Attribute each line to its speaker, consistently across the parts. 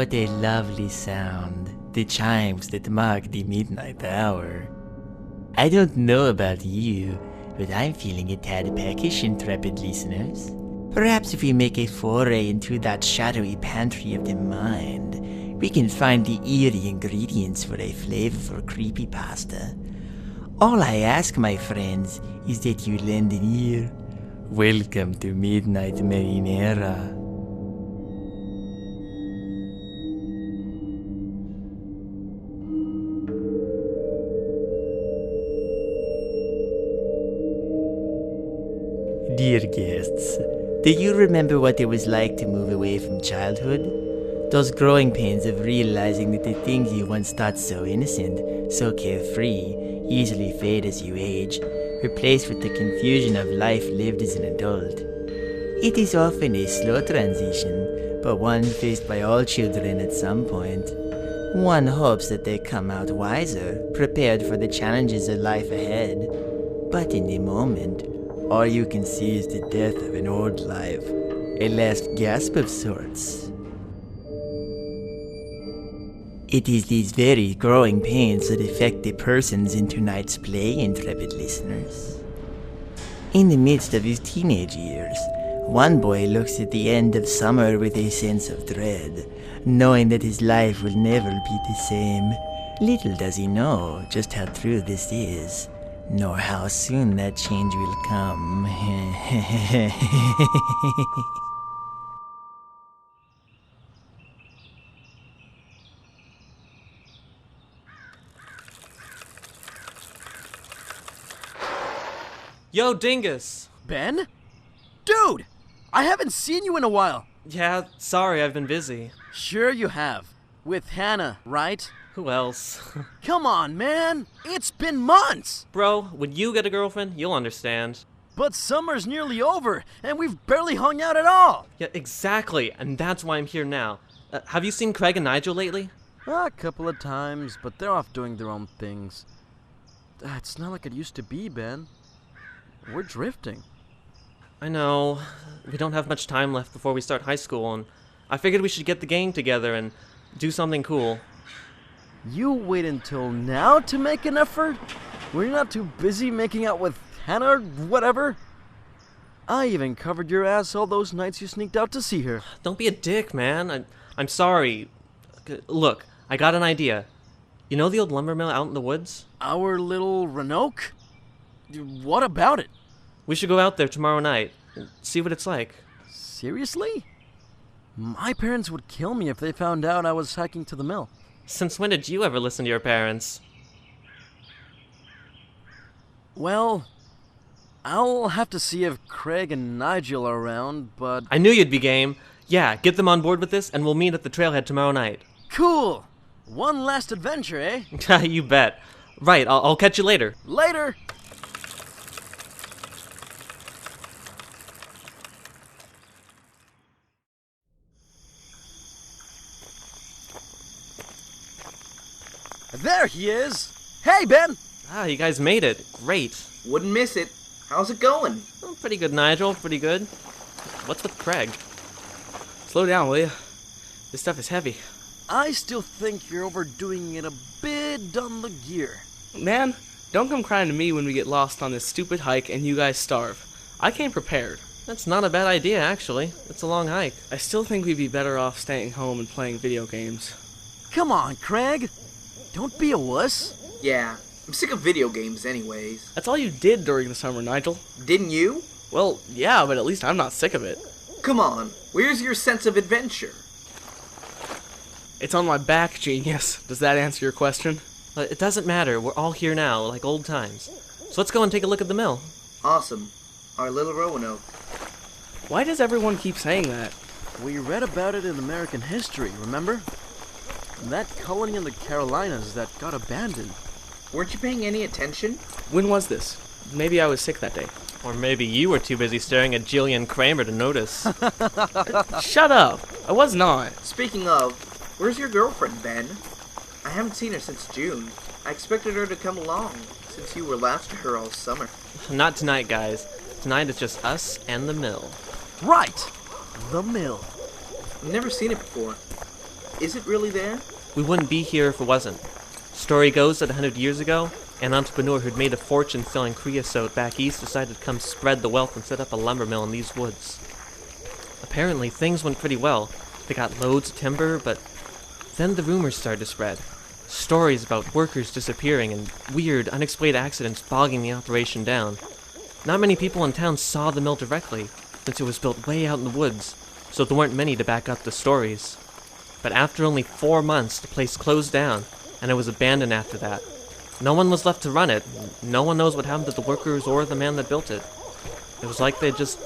Speaker 1: What a lovely sound. The chimes that mark the midnight hour. I don't know about you, but I'm feeling a tad peckish, intrepid listeners. Perhaps if we make a foray into that shadowy pantry of the mind, we can find the eerie ingredients for a flavorful creepypasta. All I ask, my friends, is that you lend an ear. Welcome to Midnight Marinara. Dear guests, do you remember what it was like to move away from childhood? Those growing pains of realizing that the things you once thought so innocent, so carefree, easily fade as you age, replaced with the confusion of life lived as an adult. It is often a slow transition, but one faced by all children at some point. One hopes that they come out wiser, prepared for the challenges of life ahead. But in the moment, all you can see is the death of an old life, a last gasp of sorts. It is these very growing pains that affect the persons in tonight's play, intrepid listeners. In the midst of his teenage years, one boy looks at the end of summer with a sense of dread, knowing that his life will never be the same. Little does he know just how true this is, nor how soon that change will come.
Speaker 2: Yo, Dingus!
Speaker 3: Ben? Dude! I haven't seen you in a while.
Speaker 2: Yeah, sorry, I've been busy.
Speaker 3: Sure you have. With Hannah, right?
Speaker 2: Who else?
Speaker 3: Come on, man! It's been months!
Speaker 2: Bro, when you get a girlfriend, you'll understand.
Speaker 3: But summer's nearly over, and we've barely hung out at all!
Speaker 2: Yeah, exactly, and that's why I'm here now. Have you seen Craig and Nigel lately?
Speaker 3: A couple of times, but they're off doing their own things. It's not like it used to be, Ben. We're drifting.
Speaker 2: I know. We don't have much time left before we start high school, and I figured we should get the gang together and do something cool.
Speaker 3: You wait until now to make an effort? Were you not too busy making out with Hannah or whatever? I even covered your ass all those nights you sneaked out to see her.
Speaker 2: Don't be a dick, man. I'm sorry. Look, I got an idea. You know the old lumber mill out in the woods?
Speaker 3: Our little Roanoke? What about it?
Speaker 2: We should go out there tomorrow night and see what it's like.
Speaker 3: Seriously? My parents would kill me if they found out I was hiking to the mill.
Speaker 2: Since when did you ever listen to your parents?
Speaker 3: Well, I'll have to see if Craig and Nigel are around, but...
Speaker 2: I knew you'd be game. Yeah, get them on board with this, and we'll meet at the trailhead tomorrow night.
Speaker 3: Cool! One last adventure, eh?
Speaker 2: You bet. Right, I'll catch you later.
Speaker 3: Later! There he is! Hey, Ben!
Speaker 2: Ah, you guys made it. Great.
Speaker 4: Wouldn't miss it. How's it going?
Speaker 2: Oh, pretty good, Nigel. Pretty good. What's with Craig?
Speaker 5: Slow down, will you? This stuff is heavy.
Speaker 3: I still think you're overdoing it a bit on the gear.
Speaker 5: Man, don't come crying to me when we get lost on this stupid hike and you guys starve. I came prepared.
Speaker 2: That's not a bad idea, actually. It's a long hike.
Speaker 5: I still think we'd be better off staying home and playing video games.
Speaker 3: Come on, Craig. Don't be a wuss.
Speaker 4: Yeah, I'm sick of video games anyways.
Speaker 5: That's all you did during the summer, Nigel.
Speaker 4: Didn't you?
Speaker 5: Well, yeah, but at least I'm not sick of it.
Speaker 4: Come on, where's your sense of adventure?
Speaker 5: It's on my back, genius. Does that answer your question?
Speaker 2: It doesn't matter. We're all here now, like old times. So let's go and take a look at the mill.
Speaker 4: Awesome. Our little Roanoke.
Speaker 5: Why does everyone keep saying that?
Speaker 3: We read about it in American history, remember? That colony in the Carolinas that got abandoned.
Speaker 4: Weren't you paying any attention?
Speaker 5: When was this? Maybe I was sick that day.
Speaker 2: Or maybe you were too busy staring at Jillian Kramer to notice.
Speaker 5: Shut up! I was not.
Speaker 4: Speaking of, where's your girlfriend, Ben? I haven't seen her since June. I expected her to come along, since you were last to her all summer.
Speaker 2: Not tonight, guys. Tonight it's just us and the mill.
Speaker 3: Right! The mill.
Speaker 4: I've never seen it before. Is it really there?
Speaker 2: We wouldn't be here if it wasn't. Story goes that 100 years ago, an entrepreneur who'd made a fortune selling creosote back east decided to come spread the wealth and set up a lumber mill in these woods. Apparently, things went pretty well. They got loads of timber, but then the rumors started to spread. Stories about workers disappearing and weird, unexplained accidents bogging the operation down. Not many people in town saw the mill directly, since it was built way out in the woods, so there weren't many to back up the stories. But after only 4 months, the place closed down, and it was abandoned after that. No one was left to run it. No one knows what happened to the workers or the man that built it. It was like they just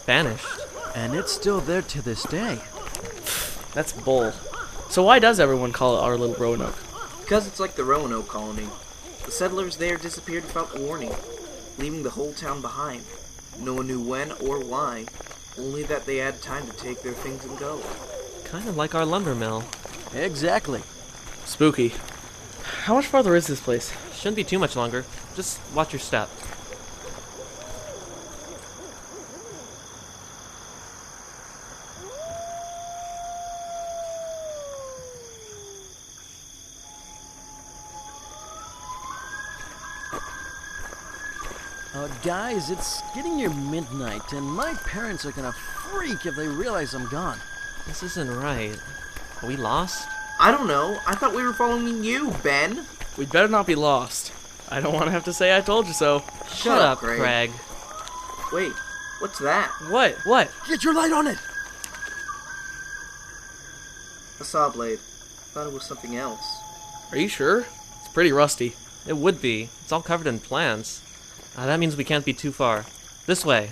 Speaker 2: vanished.
Speaker 3: And it's still there to this day.
Speaker 5: That's bull. So why does everyone call it our little Roanoke?
Speaker 4: Because it's like the Roanoke colony. The settlers there disappeared without warning, leaving the whole town behind. No one knew when or why, only that they had time to take their things and go.
Speaker 2: Kind of like our lumber mill.
Speaker 3: Exactly.
Speaker 5: Spooky. How much farther is this place?
Speaker 2: Shouldn't be too much longer. Just watch your step.
Speaker 3: Guys, it's getting near midnight, and my parents are gonna freak if they realize I'm gone.
Speaker 2: This isn't right. Are we lost?
Speaker 4: I don't know. I thought we were following you, Ben.
Speaker 5: We'd better not be lost. I don't want to have to say I told you so.
Speaker 2: Shut up, Craig.
Speaker 4: Wait, what's that?
Speaker 5: What? What?
Speaker 3: Get your light on it!
Speaker 4: A saw blade. Thought it was something else.
Speaker 5: Are you sure? It's pretty rusty.
Speaker 2: It would be. It's all covered in plants. That means we can't be too far. This way.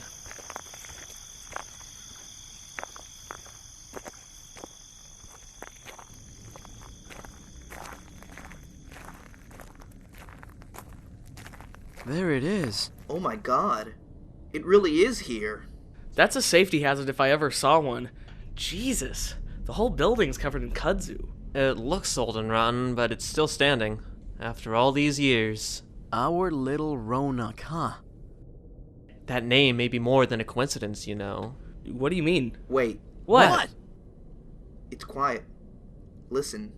Speaker 3: There it is.
Speaker 4: Oh my god. It really is here.
Speaker 5: That's a safety hazard if I ever saw one. Jesus. The whole building's covered in kudzu.
Speaker 2: It looks old and rotten, but it's still standing. After all these years.
Speaker 3: Our little Roanoke, huh?
Speaker 2: That name may be more than a coincidence, you know.
Speaker 5: What do you mean?
Speaker 4: Wait,
Speaker 5: What?
Speaker 4: it's quiet. Listen.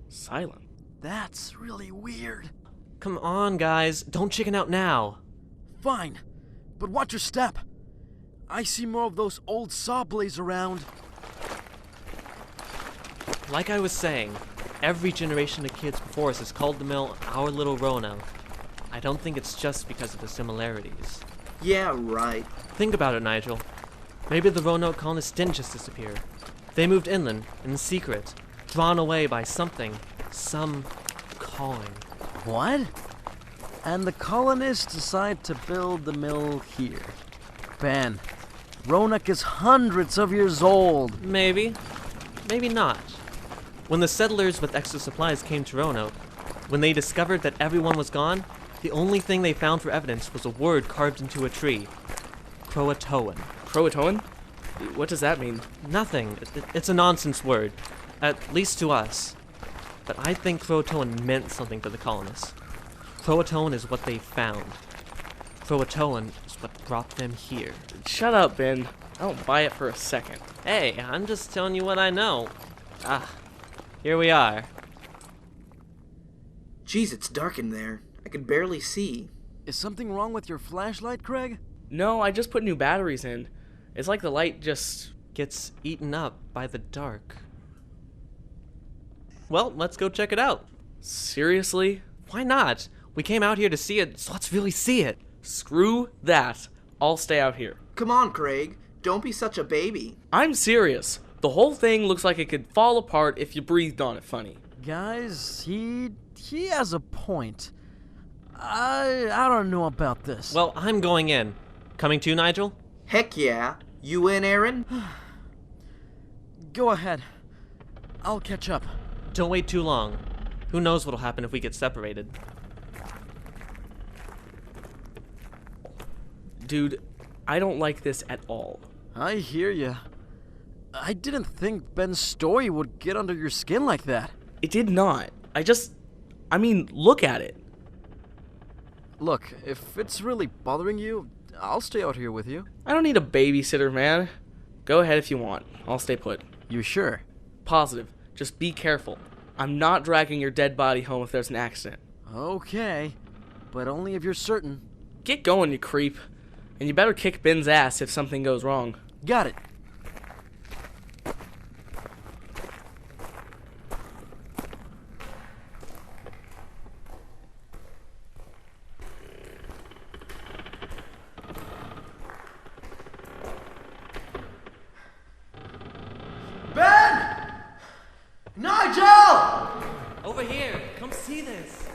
Speaker 5: Silent.
Speaker 3: That's really weird.
Speaker 2: Come on, guys. Don't chicken out now.
Speaker 3: Fine, but watch your step. I see more of those old saw blades around.
Speaker 2: Like I was saying, every generation of kids before us has called the mill our little Roanoke. I don't think it's just because of the similarities.
Speaker 4: Yeah, right.
Speaker 2: Think about it, Nigel. Maybe the Roanoke colonists didn't just disappear. They moved inland, in secret, drawn away by something, some calling.
Speaker 3: What? And the colonists decide to build the mill here. Ben, Roanoke is hundreds of years old.
Speaker 2: Maybe. Maybe not. When the settlers with extra supplies came to Roanoke, when they discovered that everyone was gone, the only thing they found for evidence was a word carved into a tree. Croatoan.
Speaker 5: Croatoan? What does that mean?
Speaker 2: Nothing. It's a nonsense word. At least to us. But I think Croatoan meant something to the colonists. Croatoan is what they found. Croatoan is what brought them here.
Speaker 5: Shut up, Ben. I don't buy it for a second.
Speaker 2: Hey, I'm just telling you what I know. Here we are.
Speaker 4: Jeez, it's dark in there. I can barely see.
Speaker 3: Is something wrong with your flashlight, Craig?
Speaker 5: No, I just put new batteries in. It's like the light just...
Speaker 2: Gets eaten up by the dark. Well, let's go check it out.
Speaker 5: Seriously?
Speaker 2: Why not? We came out here to see it, so let's really see it.
Speaker 5: Screw that. I'll stay out here.
Speaker 4: Come on, Craig. Don't be such a baby.
Speaker 5: I'm serious. The whole thing looks like it could fall apart if you breathed on it funny.
Speaker 3: Guys, he has a point. I don't know about this.
Speaker 2: Well, I'm going in. Coming too, Nigel?
Speaker 4: Heck yeah. You in, Aaron?
Speaker 3: Go ahead. I'll catch up.
Speaker 2: Don't wait too long. Who knows what'll happen if we get separated.
Speaker 5: Dude, I don't like this at all.
Speaker 3: I hear ya. I didn't think Ben's story would get under your skin like that.
Speaker 5: It did not. I mean, look at it.
Speaker 3: Look, if it's really bothering you, I'll stay out here with you.
Speaker 5: I don't need a babysitter, man. Go ahead if you want. I'll stay put.
Speaker 3: You sure?
Speaker 5: Positive. Just be careful. I'm not dragging your dead body home if there's an accident.
Speaker 3: Okay, but only if you're certain.
Speaker 5: Get going, you creep. And you better kick Ben's ass if something goes wrong.
Speaker 3: Got it. Ben! Nigel!
Speaker 2: Over here! Come see this!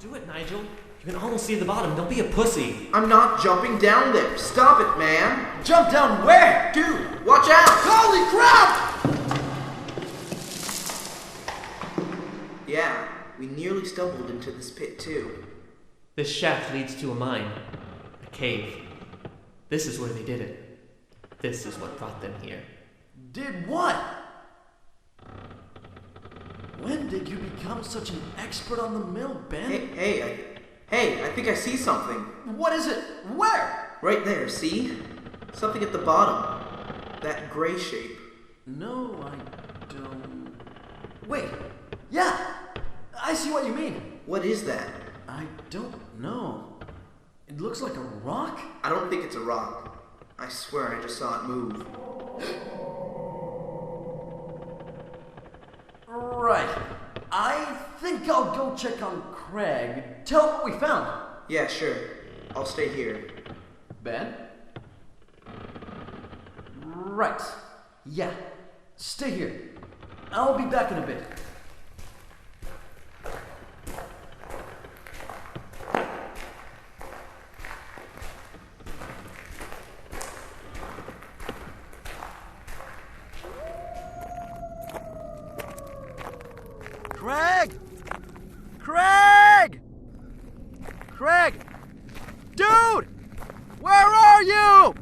Speaker 2: Do it, Nigel. You can almost see the bottom. Don't be a pussy.
Speaker 4: I'm not jumping down there. Stop it, man.
Speaker 3: Jump down where?
Speaker 4: Dude, watch out!
Speaker 3: Holy crap!
Speaker 4: Yeah, we nearly stumbled into this pit too.
Speaker 2: This shaft leads to a mine. A cave. This is where they did it. This is what brought them here.
Speaker 3: Did what? When did you become such an expert on the mill, Ben?
Speaker 4: Hey, I think I see something.
Speaker 3: What is it? Where?
Speaker 4: Right there, see? Something at the bottom. That gray shape.
Speaker 3: No, I don't... Wait, yeah! I see what you mean.
Speaker 4: What is that?
Speaker 3: I don't know. It looks like a rock?
Speaker 4: I don't think it's a rock. I swear I just saw it move.
Speaker 3: Right. I think I'll go check on Craig. Tell him what we found.
Speaker 4: Yeah, sure. I'll stay here.
Speaker 3: Ben? Right. Yeah. Stay here. I'll be back in a bit. Craig! Craig! Craig! Dude! Where are you?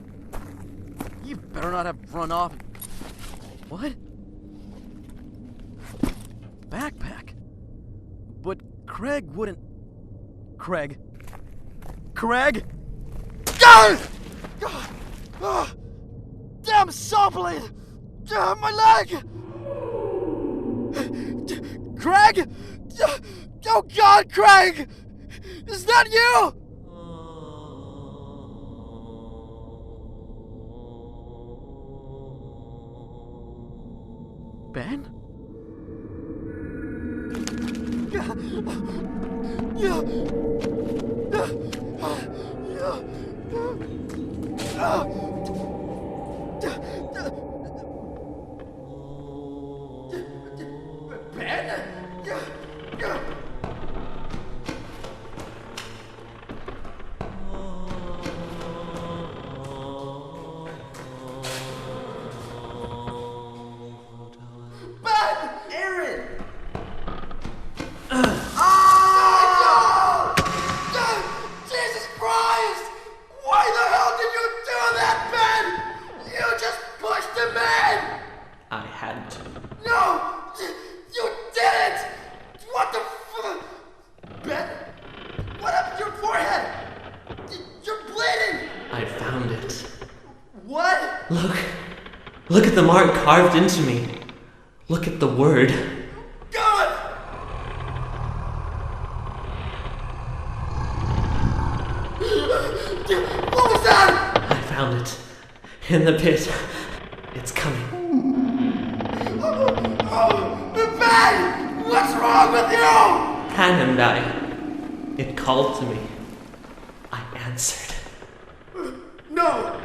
Speaker 3: You better not have run off. What? Backpack? But Craig wouldn't... Craig? Craig? Ah! Ah! Damn saw blade! My leg! Craig? Oh God, Craig! Is that you? Ben?
Speaker 2: Look at the mark carved into me. Look at the word.
Speaker 3: God! What was that?
Speaker 2: I found it. In the pit. It's coming.
Speaker 3: Ben! What's wrong with you?
Speaker 2: Han and I. It called to me. I answered.
Speaker 3: No!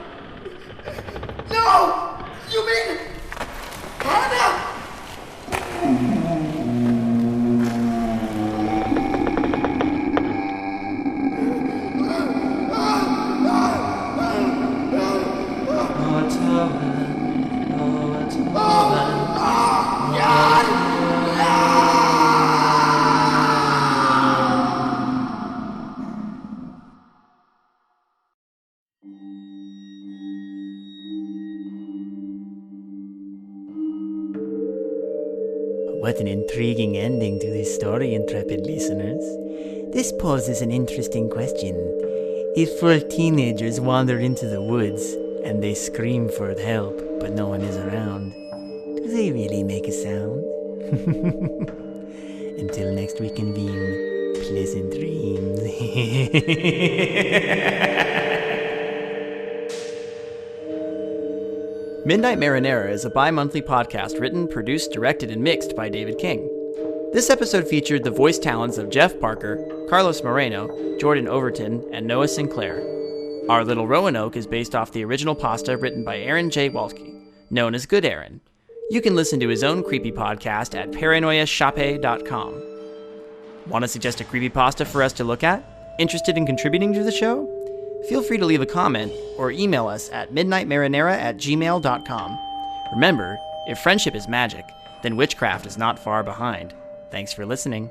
Speaker 3: No! You mean... Hannah!
Speaker 1: What an intriguing ending to this story, intrepid listeners. This poses an interesting question. If 4 teenagers wander into the woods and they scream for help, but no one is around, do they really make a sound? Until next we convene, pleasant dreams.
Speaker 6: Midnight Marinara is a bi-monthly podcast written, produced, directed, and mixed by David King. This episode featured the voice talents of Jeff Parker, Carlos Moreno, Jordin Overton, and Noah Sinclair. Our Little Roanoke is based off the original pasta written by Aaron J. Walski, known as Good Aaron. You can listen to his own creepy podcast at paranoiashape.com. Want to suggest a creepypasta for us to look at? Interested in contributing to the show? Feel free to leave a comment or email us at midnightmarinara@gmail.com. Remember, if friendship is magic, then witchcraft is not far behind. Thanks for listening.